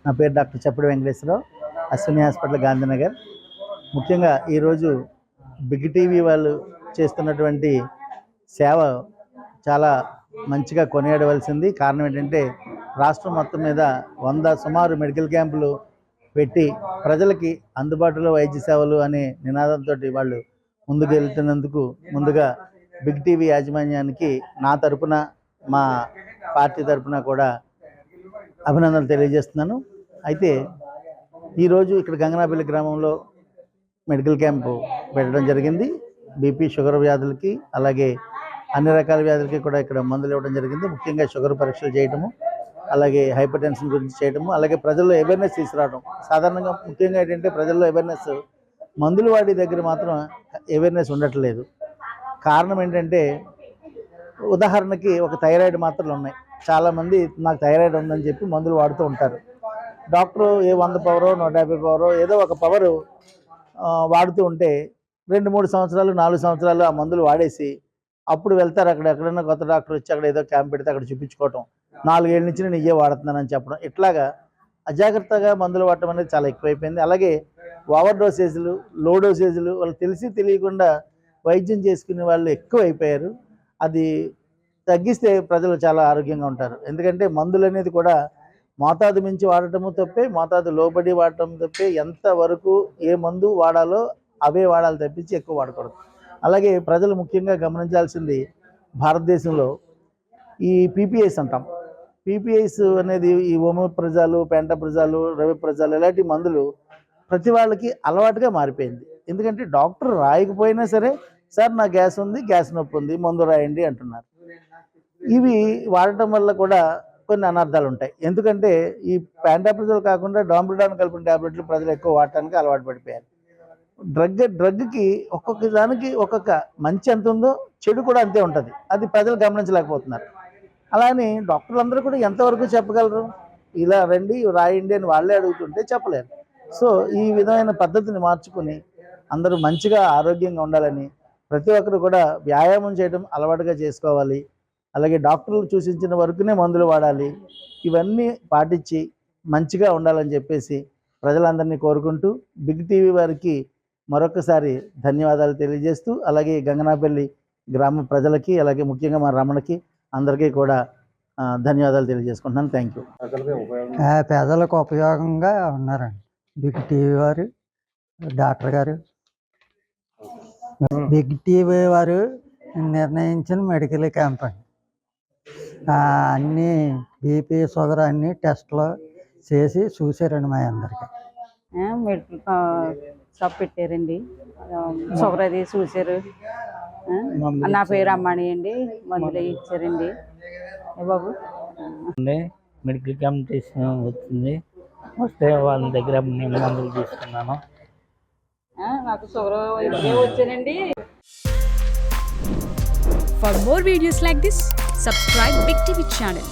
నా పేరు doctor చప్పడి Venkateswararao, Ashwini hospital, Gandhinagar. ముఖ్యంగా ఈరోజు బిగ్ టీవీ వాళ్ళు చేస్తున్నటువంటి సేవ చాలా మంచిగా కొనియాడవలసింది. కారణం ఏంటంటే రాష్ట్రం మొత్తం మీద సుమారు మెడికల్ క్యాంపులు పెట్టి ప్రజలకి అందుబాటులో వైద్య సేవలు అనే నినాదంతో వాళ్ళు ముందుకు వెళ్తున్నందుకు ముందుగా బిగ్ టీవీ యాజమాన్యానికి నా తరపున, మా పార్టీ తరపున కూడా అభినందనలు తెలియజేస్తున్నాను. అయితే ఈరోజు ఇక్కడ గంగనాపల్లి గ్రామంలో మెడికల్ క్యాంపు పెట్టడం జరిగింది. బీపీ, షుగర్ వ్యాధులకి, అలాగే అన్ని రకాల వ్యాధులకి కూడా ఇక్కడ మందులు ఇవ్వడం జరిగింది. ముఖ్యంగా షుగర్ పరీక్షలు చేయడము, అలాగే హైపర్ టెన్షన్ గురించి చేయడము, అలాగే ప్రజల్లో అవేర్నెస్ తీసుకురావడం. సాధారణంగా ముఖ్యంగా ఏంటంటే ప్రజల్లో అవేర్నెస్, మందులు వాడి దగ్గర మాత్రం అవేర్నెస్ ఉండట్లేదు. కారణం ఏంటంటే ఉదాహరణకి ఒక థైరాయిడ్ మాత్రలు ఉన్నాయి. చాలామంది నాకు థైరాయిడ్ ఉందని చెప్పి మందులు వాడుతూ ఉంటారు. డాక్టరు 100 పవరో 150 పవరో ఏదో ఒక పవరు వాడుతూ ఉంటే 2-3 సంవత్సరాలు 4 సంవత్సరాలు ఆ మందులు వాడేసి అప్పుడు వెళ్తారు. ఎక్కడైనా కొత్త డాక్టర్ వచ్చి అక్కడ ఏదో క్యాంప్ పెడితే అక్కడ చూపించుకోవటం, 4 ఏళ్ళ నుంచి నేను ఇవే వాడుతున్నానని చెప్పడం, ఇట్లాగా అజాగ్రత్తగా మందులు వాడటం అనేది చాలా ఎక్కువైపోయింది. అలాగే ఓవర్ డోసేజ్లు, లో డోసేజ్లు, వాళ్ళు తెలిసి తెలియకుండా వైద్యం చేసుకునే వాళ్ళు ఎక్కువ అయిపోయారు. అది తగ్గిస్తే ప్రజలు చాలా ఆరోగ్యంగా ఉంటారు. ఎందుకంటే మందులు అనేది కూడా మోతాదు మించి వాడటము తప్పే, మోతాదు లోబడి వాడటం తప్పే. ఎంతవరకు ఏ మందు వాడాలో అవే వాడాలి తప్పించి ఎక్కువ వాడకూడదు. అలాగే ప్రజలు ముఖ్యంగా గమనించాల్సింది, భారతదేశంలో ఈ పీపీఐస్ అంటాం. పీపీఐస్ అనేది ఈ ఓమోప్రజాలు, పెంటప్రజాలు, రవిప్రజాలు ఇలాంటి మందులు ప్రతి వాళ్ళకి అలవాటుగా మారిపోయింది. ఎందుకంటే డాక్టర్ రాయకపోయినా సరే, సార్ నా గ్యాస్ ఉంది, గ్యాస్ నొప్పి ఉంది, మందు రాయండి అంటున్నారు. ఇవి వాడటం వల్ల కూడా కొన్ని అనర్థాలు ఉంటాయి. ఎందుకంటే ఈ ప్యాంటాప్రజోల్ కాకుండా డాంబ్రిడాన్ కలిపిన ట్యాబ్లెట్లు ప్రజలు ఎక్కువ వాడటానికి అలవాటు పడిపోయారు. డ్రగ్కి ఒక్కొక్క దానికి ఒక్కొక్క మంచి ఎంత ఉందో చెడు కూడా అంతే ఉంటుంది. అది ప్రజలు గమనించలేకపోతున్నారు. అలానే డాక్టర్లు అందరూ కూడా ఎంతవరకు చెప్పగలరు? ఇలా రండి రాయండి అని వాళ్ళే అడుగుతుంటే చెప్పలేరు. సో ఈ విధమైన పద్ధతిని మార్చుకుని అందరూ మంచిగా ఆరోగ్యంగా ఉండాలని, ప్రతి ఒక్కరు కూడా వ్యాయామం చేయడం అలవాటుగా చేసుకోవాలి. అలాగే డాక్టర్లు సూచించిన వరకునే మందులు వాడాలి. ఇవన్నీ పాటించి మంచిగా ఉండాలని చెప్పేసి ప్రజలందరినీ కోరుకుంటూ బిగ్ టీవీ వారికి మరొకసారి ధన్యవాదాలు తెలియజేస్తూ, అలాగే గంగనాపల్లి గ్రామ ప్రజలకి, అలాగే ముఖ్యంగా మా రమణకి అందరికీ కూడా ధన్యవాదాలు తెలియజేసుకుంటున్నాను. Thank you. పేదలకు ఉపయోగంగా ఉన్నారండి బిగ్ టీవీ వారు, డాక్టర్ గారు. బిగ్ టీవీ వారు నిర్ణయించిన మెడికల్ క్యాంప్ అండి. అన్నీ బీపీ, షుగర్ అన్నీ టెస్ట్లు చేసి చూసారండి మా అందరికి. మెడికల్ షాప్ పెట్టారండి, షుగర్ అది చూసారు. నా పేరు అమ్మాణి అండి, మందులు ఇచ్చారండి బాబు. మెడికల్ క్యాంప్ వచ్చింది, వస్తే వాళ్ళ దగ్గర నేను మందులు తీసుకున్నాను. నాకు షుగర్ వచ్చానండి. For more videos like this, subscribe Big TV channel.